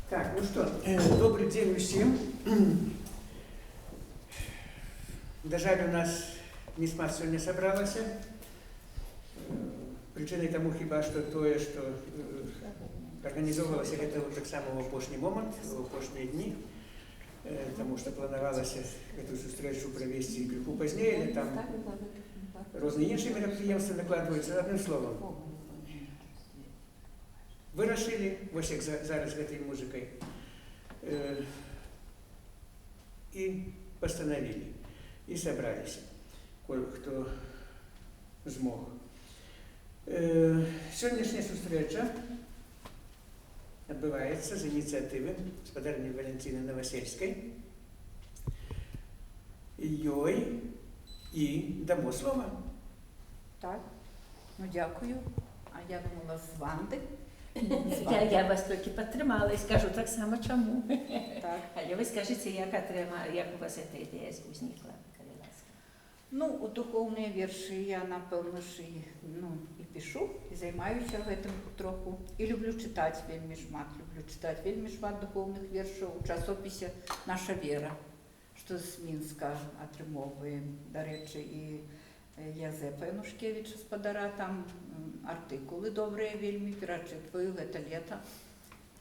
Так, ну что, добрый день всем. Жаль, у нас не смат сегодня собралася. Причиной тому хіба што тое, што арганізоўвалася гэта таксама ў апошні момант, у апошнія дні, таму што планавалася эту сустрэчу правесці крыху пазней, але там розныя іншыя мерапрыемствы накладваюцца. Адным словам, вырашылі, вось як зараз гэтай музыкай, і пастанавілі, і сабраліся, кое-хто змог. Сённяшняя сустрэча адбываецца з ініцыятывы гаспадарні Валентины Новосельскай. Ёй і дамо слова. Так, ну дякую. А я думала з Ванди. Я вас тільки підтримала і скажу так само чому. Так. Але ви скажіть, як у вас ця ідея зникла, коли ласка? Ну, у духовні вірші я, напевно, ж і пишу, і займаюся гэтым троху. І люблю читати вельмі шмат. Люблю читати вельмі шмат духовних віршів у часописі «Наша вера», що з Мінська атрымоўвае, до речі, і Язепа Янушкевича спадара, там артикулы добрые вельмі, перачытваю гэта лета,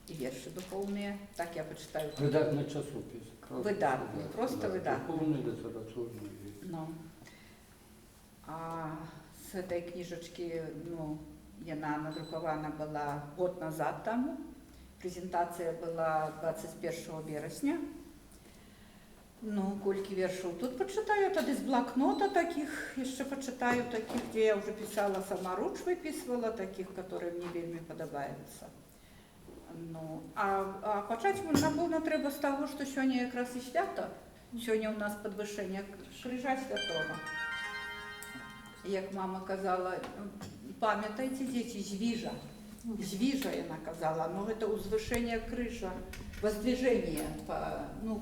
і вершы духовныя, так я почитаю. Выдатный часопис. Выдатный, просто выдатный. Духовный, литературный. Ну, а с этой книжечки, ну, яна надрукавана была год назад тому, презентация была 21 вересня. Ну, колькі вершаў тут почитаю, тады з блокнота таких, еще почитаю таких, где я уже писала саморуч, выписывала, таких, которые мне вельмі подобаются. Ну, а почать, напевно, треба з того, що сьогодні якраз і свято. Сьогодні у нас підвищення Крижа Святого. Як мама казала, пам'ятайте, діти, звіжа. Звіжа, вона казала, но это узвышение крыша, воздвижение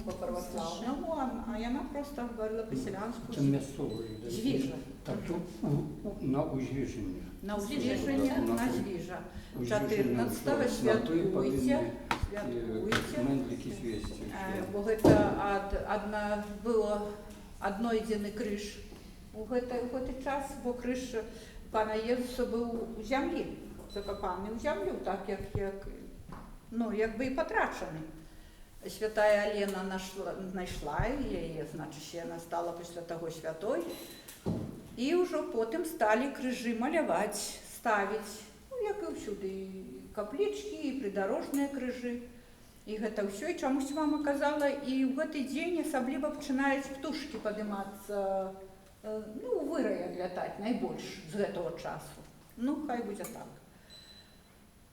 по православному, а она просто говорила по-селянську. Це місцевий. Звіжа. Так тут на узвіження. На узвіження, на звіжа. 14-го святкуйте. Мендлики звісті. Бо гэта было одно єдиний крыж. У гэты час, бо крыж пана Єзуса був у землі. Закопаний у землю, так як би і потрачений. Святая Алена знайшла її, значить, вона стала після того святою. І вже потім стали крижі малювати, ставити, ну, як і всюди, і каплички, і придорожні крижі. І гэта все, і чомусь мама казала, і в гэты день особливо починають птушки підніматися, ну, вирая лятати найбільше з гэтого часу. Ну, хай буде так.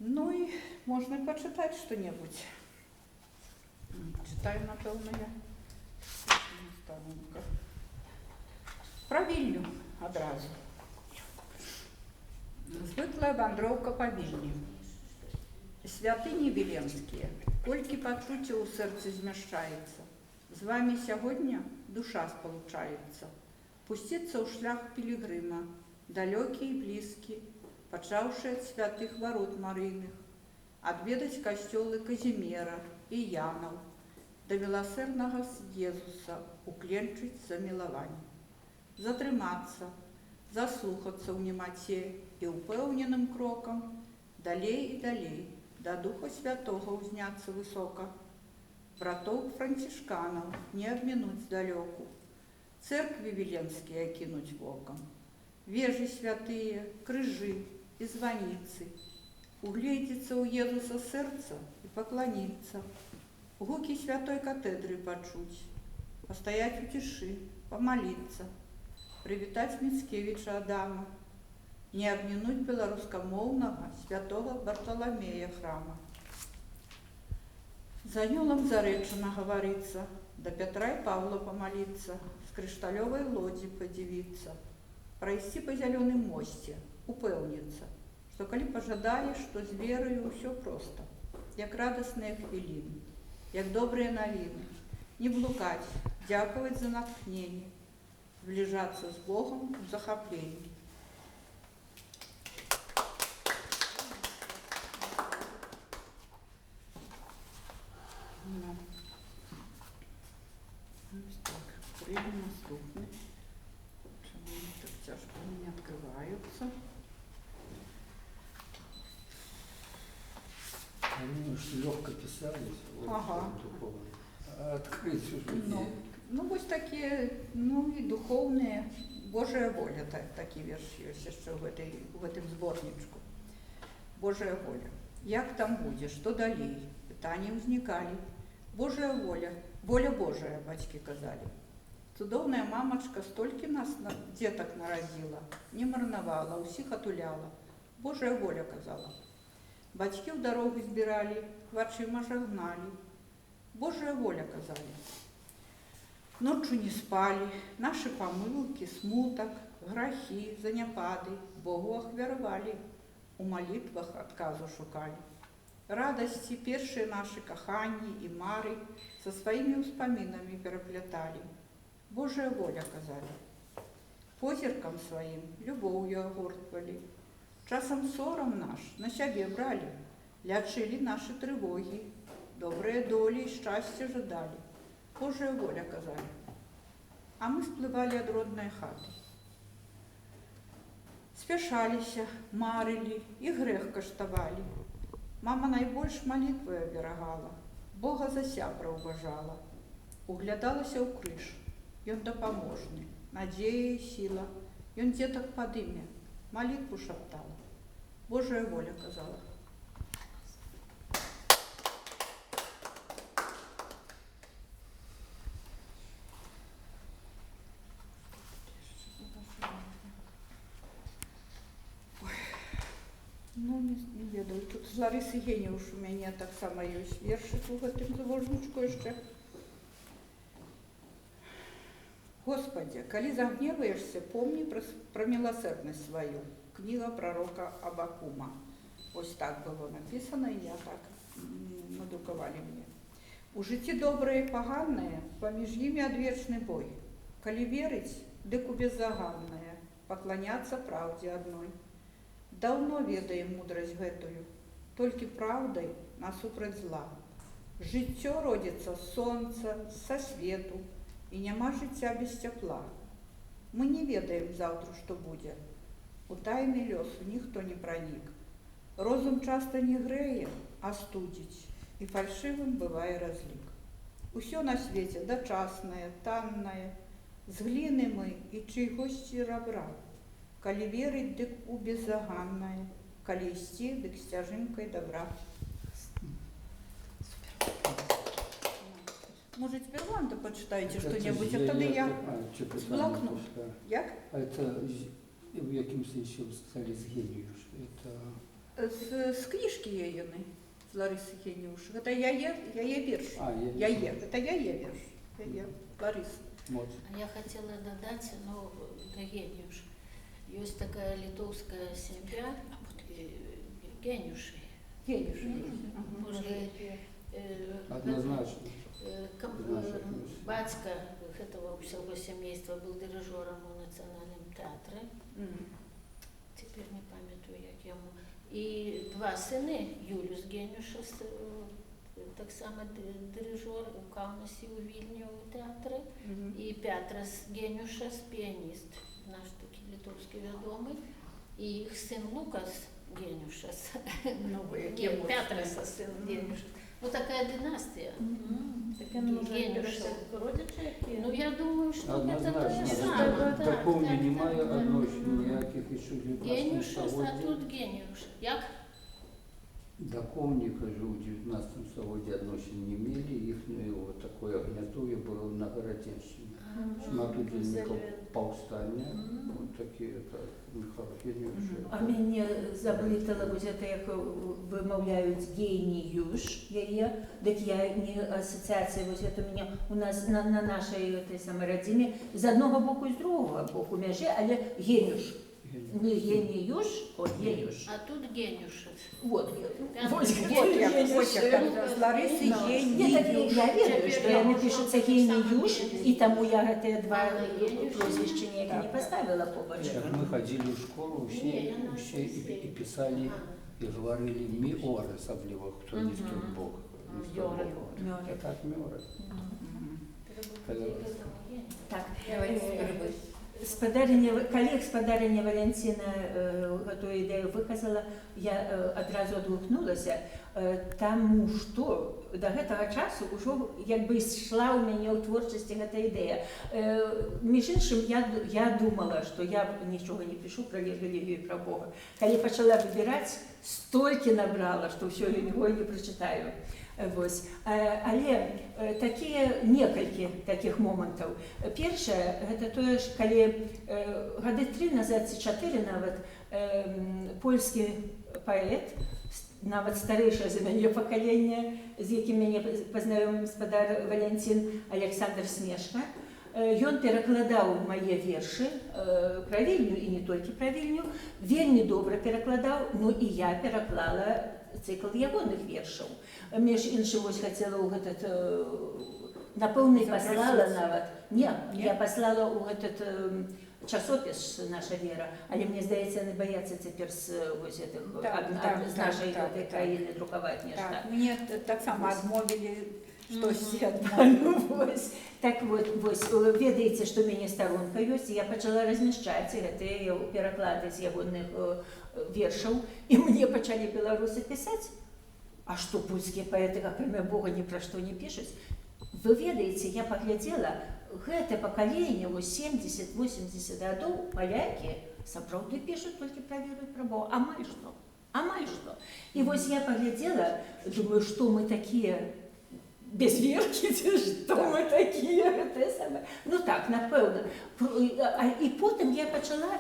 Ну и можно и почитать что-нибудь. Читаю, напевно, я. Про Вільню одразу. Звиклая вандровка по Вільні. Святині Віленські, колькі пачуття у серці змяшчається. З вами сьогодні душа сполучається. Пуститься у шлях пілігрима, далекі і близькі, пачаўшы ад святых варот марыйных, адведаць касцёлы Казімера і Янаў, да міласэрнага Езуса укленчыць за мілаванне, затрымацца, заслухацца ў немаце і ўпэўненым крокам, далей і далей, да Духа Святога ўзняцца высока, братоў францішканаў не абмінуць здалёку, церкві віленскія кінуць вокам, вежы святыя, крыжы і званіцы, угледзецца ў Езуса сэрца і пакланіцца, гукі святой катедры пачуць, пастаяць у цішы, памаліцца, прывітаць Міцкевіча Адама, не абмінуць беларускамоўнага святога Барталамея храма. За Анёлам Зарэчына гаварыцца, да Пятра і Павла памаліцца, з крышталёвай лодзі падзівіцца, прайсці па зялёным мосце, упэўніцца, што калі пажадаеш, то з вераю ўсё проста, як радасныя хвіліны, як добрыя навіны, не блукаць, дзякаваць за натхненне, збліжацца з Богом у захапленні. Ну. Ось так. Прийду наступний. Чому вони так тяжко не відкриваються? Они уж легко писались, вот, Ага. духовно. А открыть уже Ну, ну ось такі, ну і духовні, Божая воля, такі вірші ось ще в этом зборничку. Божая воля. Як там буде, що далі? Питання возникали. Божая воля, воля Божия, батьки казали. Цудовная мамочка столько нас деток народила, не марновала, усіх отуляла. Божая воля казала. Батьки в дорогу збирали, хварчима гнали. Божая воля казали. Ночью не спали, наши помылки, смуток, грехи, заняпады Богу охверовали, у молитвах отказу шукали. Радости першие наши каханьи и мары со своими успоминами переплетали. Божия воля казали. Позіркам своим любов'ю огортвали. Часом сором наш на себе брали, лячили наши тревоги, добрые доли и счастья ждали. Божия воля казали. А мы сплывали от родной хаты. Спешалися, марили и грех каштовали. Мама найбольш молитвою оберагала, Бога за сябра уважала. Углядалася ў крыш, ён дапаможны, надзея і сіла, ён дзетак падыме, молитву шаптала. Божая воля казала. Ну, не ведаю. Тут з Лариси Геніуш у мяне таксама ёсць вершык у гэтым завожнічку яшчэ. Господи, калі загневаешься, помни про милосердность свою. Книга пророка Авакума. Ось так было написано, и я так надрукавалі мне. У жыцці добрае і паганнае, паміж імі адвечны бой. Калі верыць, дык у беззаганнае, пакланяцца праўдзе адной. Даўно ведаем мудрасць гэтую, толькі праўдай насупраць зла. Жыццё родзіцца з сонца, са свету, і няма жыцця без цяпла. Мы не ведаем заўтра, што будзе. У тайны лёсу ніхто не пранік. Розум часта не грэе, а студзіць, і фальшывым бывае разлік. Усё на свеце дачаснае, таннае, з гліны мы і чыйгосьці рабра. Калі верыць, дык у беззаганнае, калі ісці, дык з цяжынкай добра. Может, Перванта почитайте что-нибудь, а тогда я блокну. Як? А это в яким сенсі ви сказали з Геніуш? З книжки Єїни, з Лариси Геніуш. Это я є вірш. Я є. Это я є вірш. Я є. Лариса. Я хотела додать, ну, до Гениуш. Есть такая литовская семья Гениуши. Гениуши. Однозначно. Батька этого всего семейства был дирижером у Национальном театре. Теперь не памятаю, як йому. І два сини, Юліус Геніушас, так само дирижер у Каунасі, у Вільні, у театрі, і Петрас Геніушас, піаніст, наш такий литовський відомий, і їх син Лукас Геніушас, Петраса син Геніушас. Ну, такая династия. Таке може родичі, які? Ну, я думаю, что это то же Однозначно. самое. До повні немає одночі ніяких ще Геніушас, а тут Геніуш. Як? До Ковника же у 19 столетии одночі не имели, их вот такое огнятуе было на Городенщине. Шмат удельников повстання, вот такие это Михайло Геніуш. А мені заблитало, ось це, як вимовляють Геніюш, так я не асоціація, ось це у мене, у нас на нашій родині з одного боку і з другого боку межі, але Геніуш. Не Геніюш, а Геніуш. А тут Геніушас. Вот, З Лариси Геніуш. Я верю, що йому пишеться Геніюш, і тому я ці два прозвища ніякі не поставила побач. Мы ходили в школу, все и писали, и говорили миор, особливо, кто не столь Бог. Мёры. Так, мёры. Так, Давайте спробуй. калі гаспадарыня Валянціна гэтую ідэю выказала, я адразу адгукнулася, таму што да гэтага часу ўжо як бы ішла ў мяне ў творчасці гэта ідэя. Між іншым, я думала, што я нічога не пішу пра рэлігію і пра Бога. Калі пачала выбіраць, столькі набрала, што ўсё яго не прачытаю. Вось. Але некалькі такіх момантаў. Першае, гэта тое ж, калі гады 3 назад ці 4 нават польскі паэт, нават старэйшае за мяне пакаленне, з якім мяне пазнаёміў гаспадар Валянцін, Александр Снежка, ён перакладаў мае вершы пра Вільню і не толькі пра Вільню, вельмі добра перакладаў, ну і я пераклала цикл ягоных вершаў. Між іншым, вось хацела ў гэтат, напэўна, паслала нават. Не, я паслала ў гэтат часопіс «Наша вера», але мне здаецца, яны баяцца цяпер з нашай краіны друкаваць нешта. Мне таксама адмовілі штосьці Вось. Так вот, ведаеце, што ў мяне старонка ёсць, і я пачала размяшчаць гэтыя пераклады з ягоных вершаў, і мне пачалі беларусы пісаць. А што польскія паэты, акрамя Бога, ні пра што не пішуць? Вы ведаеце, я паглядзела, гэта пакаленне 70-80 гадоў палякі сапраўды пішуць толькі пра веру і пра Бога. Амаль што. І вось я паглядзела, думаю, што мы такія безверкі, ці што мы такія, гэтае самае. Ну так, напэўна. І потым я пачала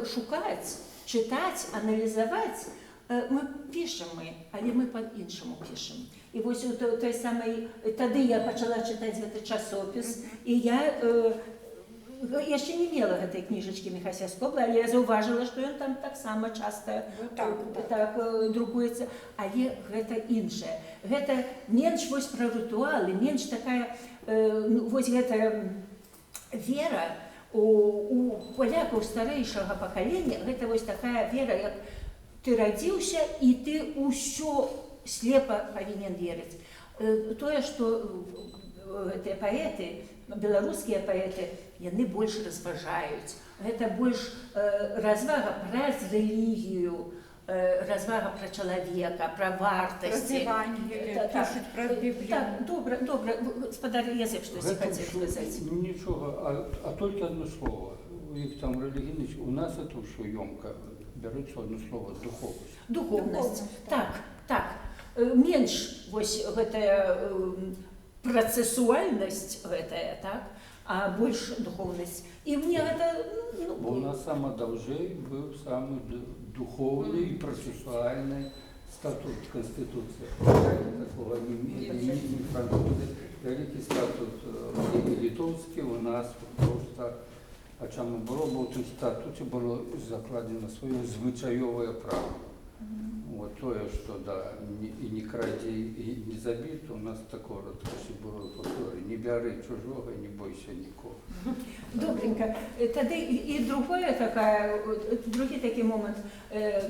шукаць, чытаць, аналізаваць. Мы пішам, але мы па-іншаму пішам. І вось той самай, тады я пачала чытаць гэты часопіс, і я яшчэ не мела гэтай кніжачкі Міхася Скобла, але я заўважыла, што ён там таксама часта так друкуецца, але гэта іншае. Гэта менш вось пра рытуалы, менш такая, вось гэта вера у палякаў старэйшага пакалення, гэта вось такая вера, як ты радзіўся, і ты ўсё слепа павінен верыць. Тое, што гэтыя паэты, беларускія паэты, яны больш разважаюць. Гэта больш развага праз рэлігію, развага пра чалавека, пра вартасці. Пішуць пра Біблію. Так, добра. Гаспадар Язэп, штосьці хацеў сказаць. Нічога, а толькі одно слово. У іх там рэлігійнасць, у нас это ўсё ёмка. Бяруцца одно слово — духовнасць. Духовнасць. Так. Менш вось гэтая працэсуальнасць гэтая, так, а больш духовнасць. І мне гэта... Бо у нас сама даўжэй быў самы духовны і працэсуальны статут Конституцыі. Такого не французы. Вялікі статут літоўскі у нас проста. А чаму было, бо ў тым статуце было закладзена сваё звычаёвае права. Вот тое, што і не крадзі, і не забіць, у нас такое было паўторы. Не бяры чужога, не бойся нікога. Добренько. Тады і другі такі момант.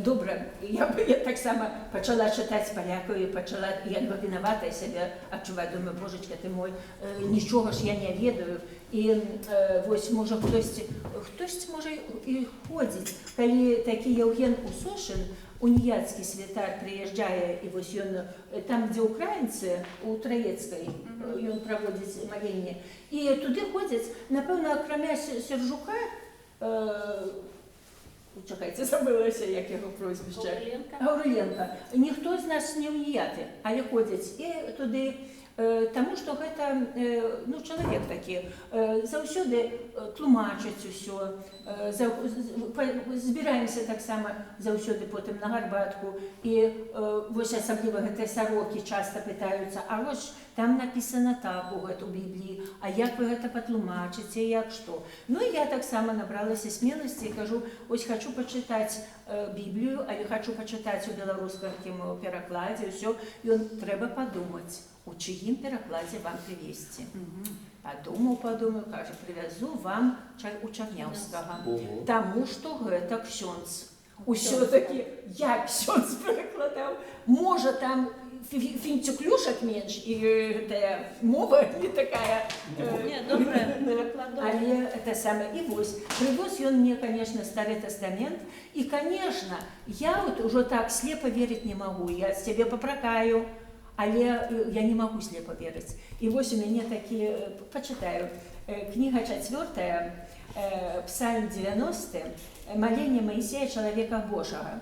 Добра, я таксама пачала чытаць палякаў і пачала, як бы вінаватая сябе адчуваць. Думаю, божачка ты мой, нічога ж я не ведаю. І вось, можа, хтосьці можа і ходзіць. Калі такі Яўген Усошын, уніяцкі святар, прыязджае, і вось ён там, дзе ўкраінцы, у Траецкай, ён праводзіць маленне. І туды ходзяць, напэўна, акрамя Сержука, чакайце, забылася, як яго прозвішча. Гаўрыленка. Ніхто з нас не уніяты, але ходзяць і туды. Таму што гэта чалавек такі, заўсёды тлумачыць усё, збіраемся таксама заўсёды потым на гарбатку, і вось асабліва гэтыя сарокі часта пытаюцца, а вось там напісана так у гэту Бібліі, а як вы гэта патлумачыце, як што. Ну і я таксама набралася смеласці і кажу, ось хачу пачытаць Біблію, але хачу пачытаць у беларускім перакладзе, ўсё, ён трэба падумаць. У чыім перакладзе вам прывезці. Падумаў, кажа, прывязу вам у Чарняўскага. Таму што гэта ксёндз. Усё-такі, як ксёндз перакладаў. Можа, там фінцюклюшок менш, і мова не така. Ні, добре, перекладаю. Але це саме, і ось, привез він мені, звісно, Старий Тестамент, і, звісно, я от уже так слепо вірити не можу, я себе попрокаю, але я не можу слепо вірити. І ось у мене такі, почитаю, книга 4, Псалм 90, моление Моисея, человека Божьего.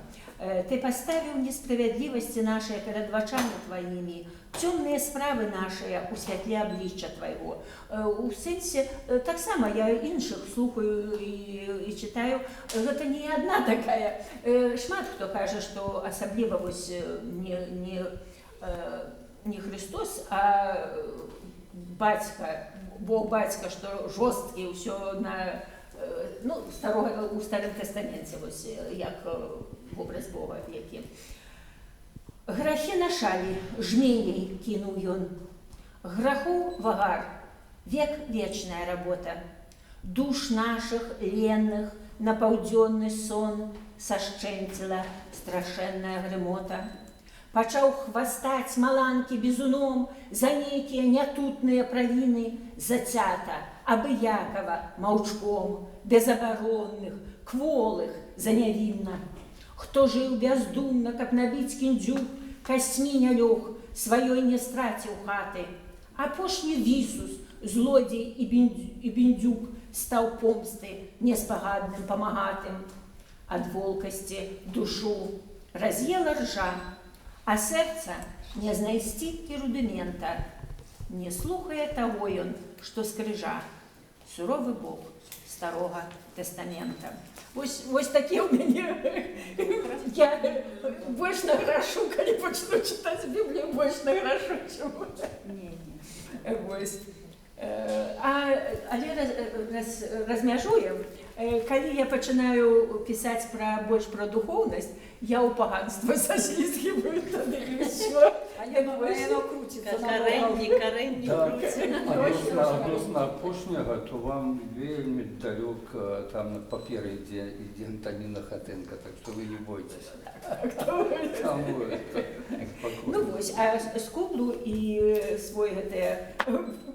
Ты поставил несправедливости наши перед очами Твоими, темные справы наши у святлі обличчя Твоего. У сенсі, так само я інших слухаю і читаю, це не одна така. Шмат хто каже, що особливо ось не Христос, а батька, Бог батька, що жорсткий, все на, ну, у Старому Тестаменті, ось, як образ Бога який. Грахи нашалі, жменей кинув ён, граху вагар, век вечная работа, душ наших ленных на паўдзённы сон сашчэнціла страшэнная грымота. Пачаў хвастаць маланкі бізуном за нейкія нятутныя правіны, зацята, абыякава, маўчком, безабаронных, кволых, за нявінна. Хто жыў бяздумна, каб набіць кіндзюк, касьмі не лёг, сваёй не страціў хаты. Апошні Вісус, злодзей і біндзюк, стаў помсты неспагадным памагатым. Ад волкасці душу раз'ела ржа, а сэрца не знайсці і рудымента. Не слухае таго ён, што скрыжа, суровы Бог Старога Тестамента. Вось такі ў мяне. Я больш награшу, калі пачну чытаць Біблію, больш награшу, чым. Вось. Але размяжуем. Калі я пачынаю пісаць больш пра духоўнасць, я ў паганства заслізгіваю тады і ўсё. Воно крутиться. Каренні крутиться. Адносно апошняга, то вам вельмі далёк там на паперы ідзе Антаніна Хатенка, так што вы не бойтесь. Там ну вось, а скублу і свой гэтае,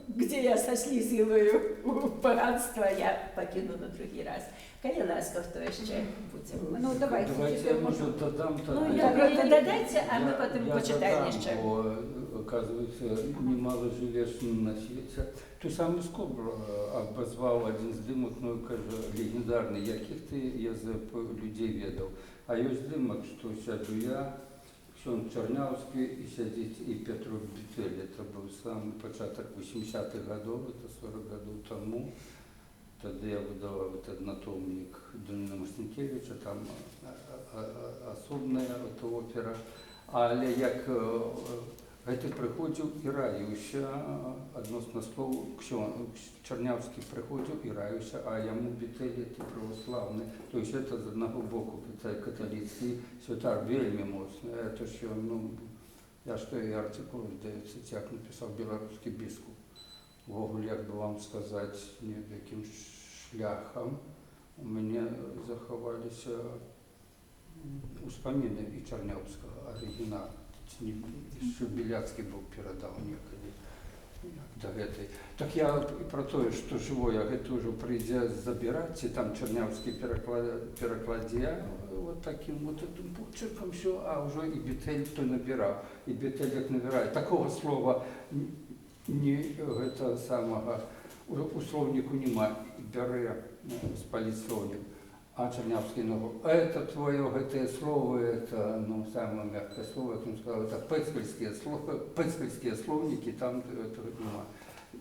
где я сослизываю паганство, я пакіну на другі раз. Калі ласка, хто яшчэ будзе? Ну, давайте. Давайте я, может, додам. Додайте, а мы потом почитаем еще. Оказывается, немало живешь на свете. Той самый Скобл обозвал один з дымок, ну, кажу, легендарный, яких ты я за людей ведал. А ёсць дымок, что сяду я, Ксёнд Чарняўскі и сядзіць и Петру Бітэль. Это был самый початок 80-х годов, это 40 годов тому. Тогда я выдавал вот однотомник Данила Марцинкевича, там особная опера. Але як гэта прыходзіў і раіўся, адносна слоў, Чарняўскі прыходзіў і раіўся, а яму Бітэль ты праваслаўны. То есть это з аднаго боку каталіцкі святар вельмі моцны. Это ж ён, ну, я што і артыкул, здаецца, як напісаў беларускі біскуп. Ввогуле, як бы вам сказаць, якім шляхам у мяне захаваліся успаміны і Чарняўскага арыгінал. Що Біляцкі быў перадаў некалі да гэтай. Так я і пра тое, што жывое, гэта ўжо прыйдзе забіраць, ці там Чарняўскі перакладзе вот таким вот этим почерком все, а ўжо і Бітэль той набіраў. І Бітэль як набірае. Такого слова не гэта самага у словніку нема, бярэ з паліслоўнік. А Чарняўскі новый, это твое, гэтые словы, это, ну, самое мягкое слово, как он сказал, это пэцкальские словники, там этого нема.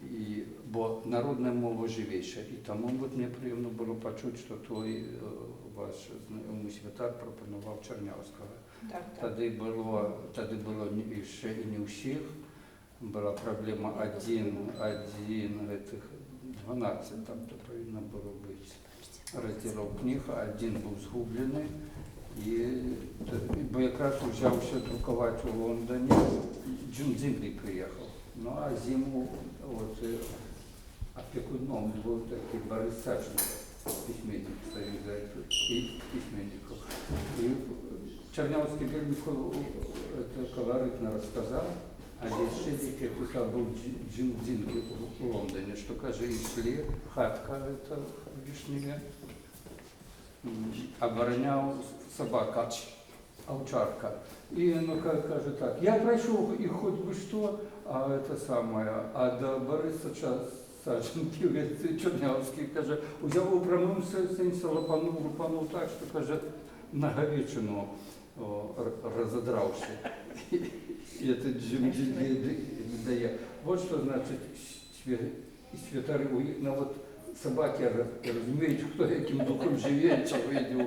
И, бо народная мова живейшая. И тому вот мне приємно було почути, що той ваш знайомий святар пропонував Чарняўскага. Тоді було ще і не у всіх. Була проблема один, этих 12, там то повинно було бути. Розділов книг, один був згублений, бо якраз взявся друкувати у Лондоні, Джун Дзінглі приїхав. Ну а зиму от, опікуном був такий Борис Саченко, письменник Союза письменников. І Чернявский вельми это колоритно рассказал, а здесь писал был Джим Динки в Лондоне, что, каже, шли, хатка это вишневе, оборонял собака, овчарка. И ну, каже так, я пройшов и хоть бы что, а это самое, а до Бориса Саченків Чернявський, каже, взяв у прямому сенсі лупанув так, що, каже, на говечину разодравши. И это Джим дає. Вот что значит святари, ну вот собаки розуміють, хто яким духом живе, чи вийде.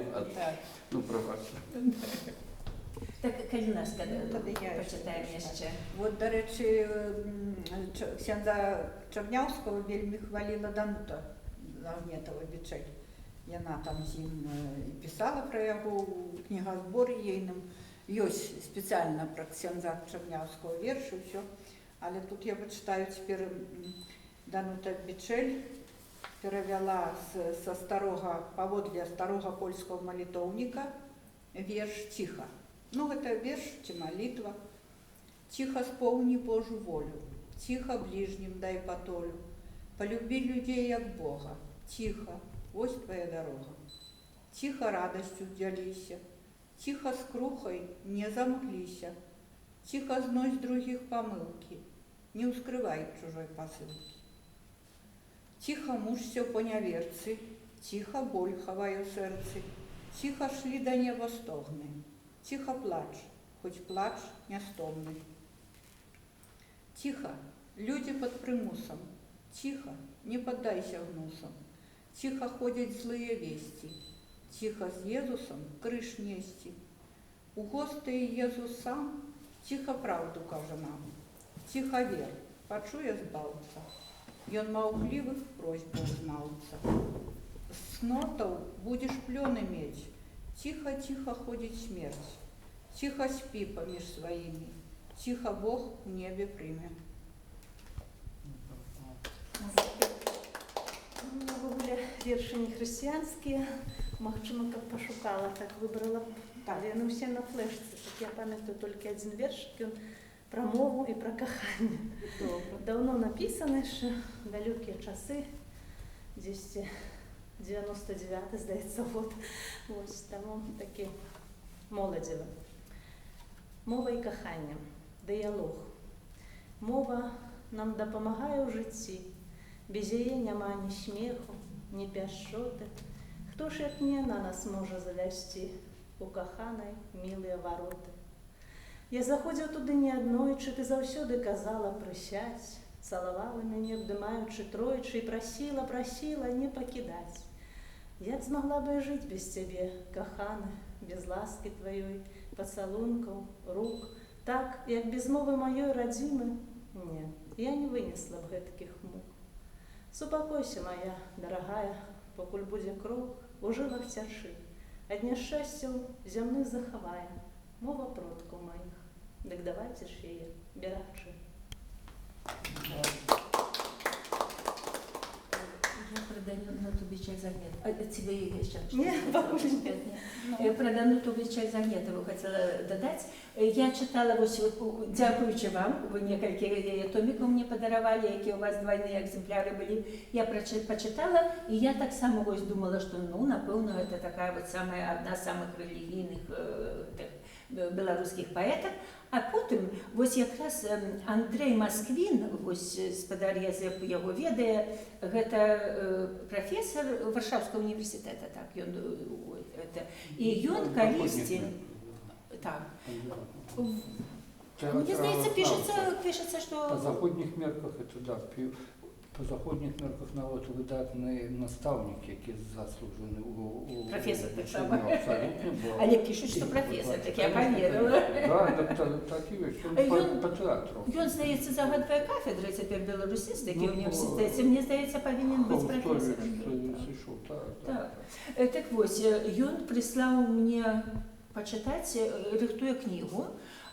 Ну, пробачте. Так, Каліновська, Тоді я почитаємо ще. От, до речі, ксяндза Чернявського вельми хвалила Данута Агнєтова Бичель. Яна там з ним і писала про його у книгозборі єйним. Ёсць спеціально про ксяндза Чернявського вірш і все. Але тут я почитаю тепер Данута Бичель перевела со старого, паводле старого польского молитовника вірш «Тихо». Ну, это вірш чи молитва. «Тихо сповни Божу волю, тихо ближнім дай потолю, полюби людей, як Бога, тихо, ось твоя дорога. Тихо радостью делися, тихо с крухой не замкнися, тихо знось других помылки, не ускрывай чужой посылки. Тихо мучься по няверцы, тихо боль хавай у сердце, тихо шли до неба стогны, тихо плач, хоть плач нестомный. Тихо, люди под примусом, тихо, не поддайся гнусам, тихо ходят злые вести, тихо с Иисусом крыш нести. У Господи Иисус сам, тихо правду каже нам, тихо вер, почує збавця, ён маўклівых просьб узнаўца. С нотов будешь плен иметь, тихо-тихо ходит смерть, тихо спи помеж своими, тихо Бог в небе примет. Ну, в ogóle вірші не християнські, магчыма, каб пошукала, так выбрала, але ну все на флешцы. Так я памятаю толькі один вірш, ён про мову і про кохання. Давно написано, ще далекі часи, десь 99-й, здається, год. Ось тому такі молоділи. Мова і кохання, діалог. Мова нам допомагає у житті. Без яе няма ні смеху, ні пяшчоты. Хто ж як не на нас може завести у коханой милые вороты? Я заходзіў туды не аднойчы, ты заўсёды казала прысядзь, цалавала мяне, абдымаючы тройчы, і прасіла не пакідаць. Як змагла бы я жыць без цябе, каханы, без ласкі тваёй, пацалункаў, рук, так, як без мовы маёй радзімы? Не, я не вынесла б гэткіх мук. Супакойся, моя дарагая, покуль будзе крок, у жылах цяжы, ад няшчасцяў зямных захавае, мова продкаў маіх, дык давайце ж яе берагчы. Я про Дануту Бичель Загнетову. А тебе еще? Нет, Про Дануту Бичель Загнетову хотела додать. Я читала, дякуючи вам, вы некалькі томікаў мне подаровали, які у вас двойные экземпляры были. Я почитала, и я так само думала, что, ну, напевно, это такая вот самая, одна из самых религийных белорусских поэтов. А потым, вось якраз Андрей Москвин, вось спадар Язэп яго ведае, гэта прафесор Варшаўскага універсітэта, так, ён это. І ён калісьці, так. Мне здаецца, пішацца, што... По заходніх мерках, это да, по заходних мерках нават выдатны настаўнік, які заслужаны у професор абсолютно. Але пишуть, что профессор, так я поверила. Да, так і ёсць, по театру. Ён, здаецца, загадвае кафедры цяпер беларусістыкі ў універсітэце. Мне здаецца, павінен быць прафесарам. Так вось, ён прыслаў мне пачытаць, рыхтуе кнігу.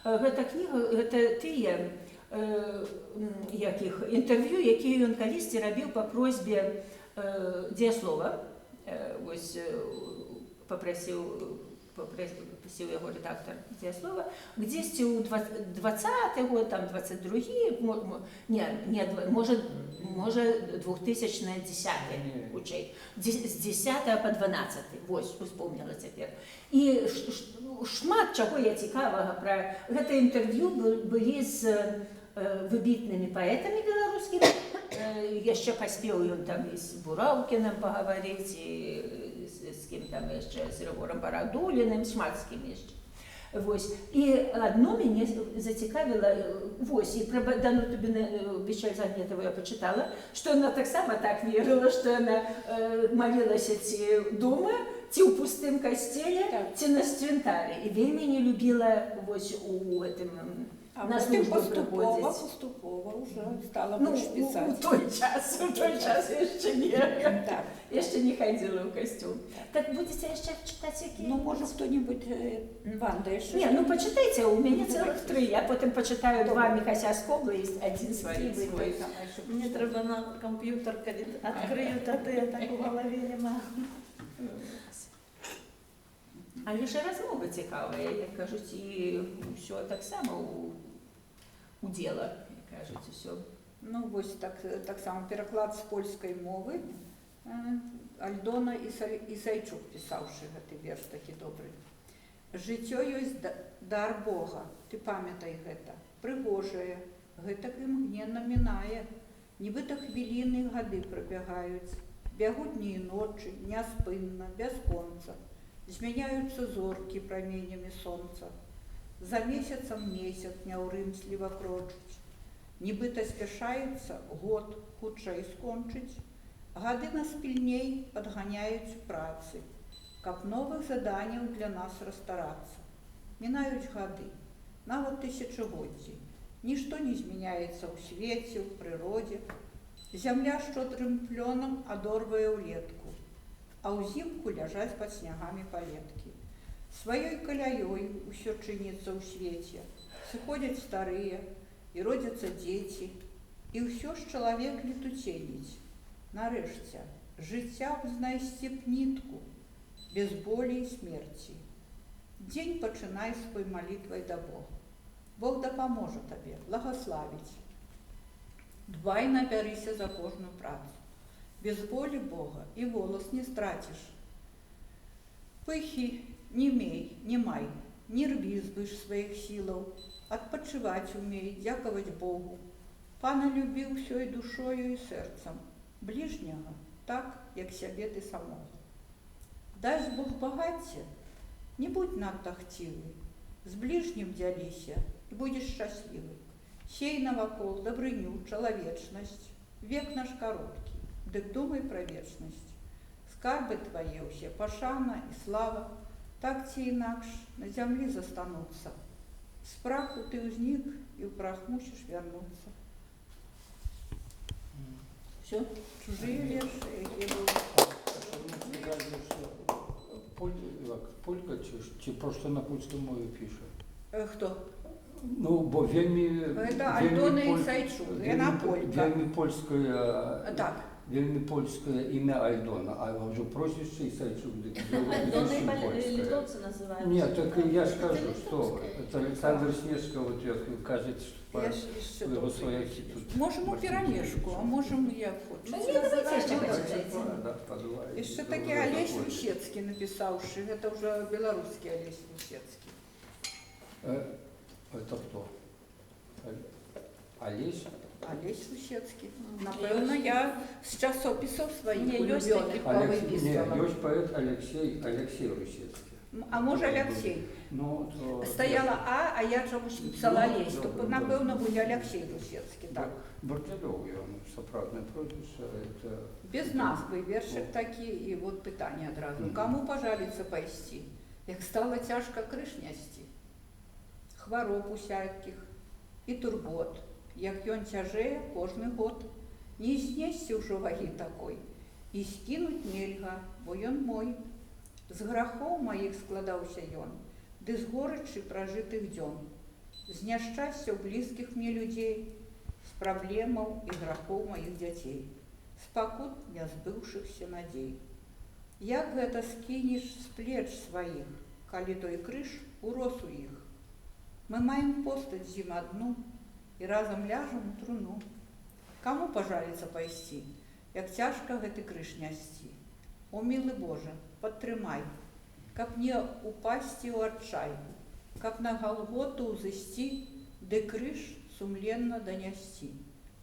Гэта кніга, гэта тыя якіх інтэрв'ю, якія ён калісьці рабіў па просьбе Дзеяслова. Вось папрасіў подписил его редактор «Слова», где-то у 20-й год, там 22-й, может 2010 учей, з 10 по 12, ось, успомнила теперь. І шмат чого я цікавого про гэта інтерв'ю былі з выбітнымі паэтамі беларускімі, яшчэ паспеў ён там і з Бураўкіным пагаварыць, і з кім там яшчэ, з Рыгорам Барадуліным, шмат з кім яшчэ. Вось. І одно мяне зацікавіла, вось, і про Дануту Бечаль-Загнетову я почитала, што яна таксама так верыла, што яна малілася ці дома, ці ў пустым касцеле, ці на цвінтары. І вельмі не любіла вось у гэтым на службу прыходзіць. Поступова уже стала больше писать. У той час яшчэ не. Яшчэ не ходила ў касцёл. Так будете яшчэ читать якія? Ну, может, кто-нибудь, Ванда, еще? Не, ну почитайте, у меня целых 3. Я потом почитаю 2 Михася Скобла и 1 свой. Мне треба на комп'ютер, коли відкрию, то я так у голові нема. Але ж розмови цікаві, як кажуть, і все так само у діла, як кажуть, все. Ну, ось так само переклад з польської мови. Альдона Ісайчук, писавши гэты верш такі добрый. Жыццё ёсць дар Бога, ты памятай гэта, прыгожае, гэтак імгненна мінае, нібыта хвіліны гады прабягаюць, бягуць дні і ночы, няспынна, бясконца, змяняюцца зоркі праменямі сонца, за месяцам месяц няўрымсліва крочыць, нібыта спяшаецца год хутчэй скончыць, гады нас пільней падганяюць працы, каб новых заданняў для нас расстарацца. Мінаюць гады, нават тысячагоддзі, нішто не змяняецца ў свеце, ў прыродзе. Зямля шчодрым плёнам адорвае ўлетку, а ўзімку ляжаць пад снягамі палеткі. Сваёй каляёй усё чыніцца ў свеце, сыходзяць старыя, і родзяцца дзеці, і ўсё ж чалавек летуценіць. Нарэшце, жыцця знайсці б нітку, без болі і смерці. Дзень пачынай свой малітвай да Бога. Бог дапаможа табе, благаславіць. Дбай, набярыся за кожную працу. Без волі Бога і волос не страціш. Пыхі не мей, не май, не рві звыш сваіх сілаў, адпачываць умей, дзякаваць Богу. Пана любі ўсёй душою і сэрцам, бліжняга так, як сябе ты самога. Дасць Бог багацце, не будь надта хцівы, з бліжнім дзяліся і будзеш шчаслівы. Сей навакол дабрыню, чалавечнасць, век наш кароткі, дык думай пра вечнасць. Скарбы твае ўсе, пашана і слава, так ці інакш на зямлі застануцца. З праху ты ўзнік і ў прах мусіш вярнуцца. Все, чужие верши, які були. Полька чи просто на польській мові пише? Хто? Ну, бо вельми... Це Альдона Ісайчук, вона полька. Вельми польське ім'я Альдона, а вже просвіще Ісайчук. Альдона і литовці називають. Ні, так я ж кажу, що це Олександр Снежка, от як кажуть, що його своя тут. Можемо пірамішку, а можемо як хочемо. Ні, давайте ще почитайте. І ще таки Олесь Лущецький написавший, це вже білоруський Олесь Лущецький. Это кто? Олесь? Олесь Лущецький. Напевно, я з часописів своїх улюблених повиписувала. Есть поэт Алексей Лущецкий. А може Олексій? Ну, то... Стояла А я чомусь писала Олесь. То, напевно, буде Олексій Лущецький, так. Бортельов, його соправдне прозвище. Это... Без назви вершик такі, і от питання одразу. Кому пожаліться пайсці? Як стало тяжко криш нести? Хвароб усяких і турбот, як ён цяжэе кожны год. Не знесці ўжо вагі такой, і скінуць нельга, бо ён мой. З грахоў маіх складаўся ён, ды з горычы пражытых дзён, з няшчасцяў блізкіх мне людзей, з праблемаў і грахоў маіх дзяцей, з пакут нязбыўшыхся надзей. Як гэта скінеш з плеч сваіх, калі той крыж урос у іх. Мы маем постаць з ім адну і разам ляжам у труну. Каму пажаліцца пайсці, як цяжка гэты крыж нясці? О, мілы Божа, падтрымай, каб не упасці ў адчай, каб на Галготу ўзысці, ды крыж сумленна данясці.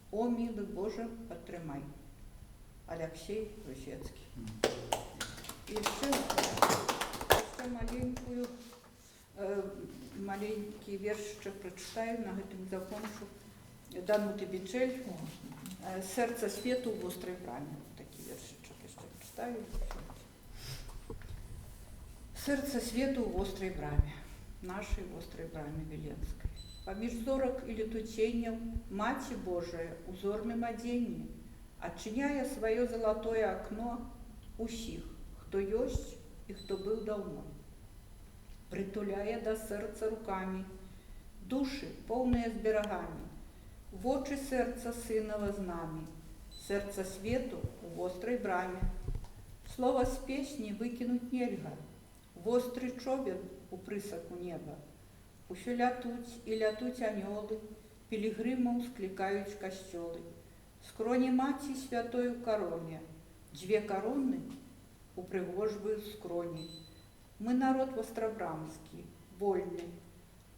О, мілы Божа, падтрымай. Алексей Русецкі. І яшчэ маленькі вершчык прачытаю, на гэтым закончу. Дануты Бичель, «Сердце свету в острой браме». Такі вершычок яшчэ прачытаю. Сердце свету в острой браме, нашей острой браме Віленскай. Паміж зорак і летуценняў Маці Божая у зорным адзенні адчыняе сваё залатое акно усіх, хто ёсць і хто быў даўно. Притуляе да сэрца рукамі, душы, поўныя з берагамі, вочы сэрца сынава з намі, сэрца свету у вострай браме. Слова з песні выкінуць нельга, востры човен у прысаку неба. Усё лятуць і лятуць анёлы, пілігрымаў склікаюць касцёлы. Скроні маці святой у кароне, дзве кароны упрыгожваюць скроні. Мы народ вострабрамскі, вольны,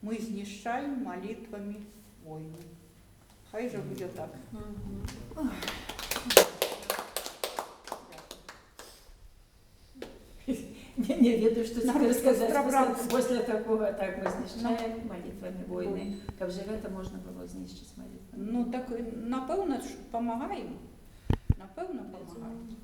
мы знішчаем малітвамі войны. Хай жа будзе так. Не ведаю, что теперь сказать Вострабрамскі. после такого. Так, мы знищаем молитвами войны. Как же это можно было знищить молитвами? Ну так, напэўна, памагаем. Напэўна, памагаем.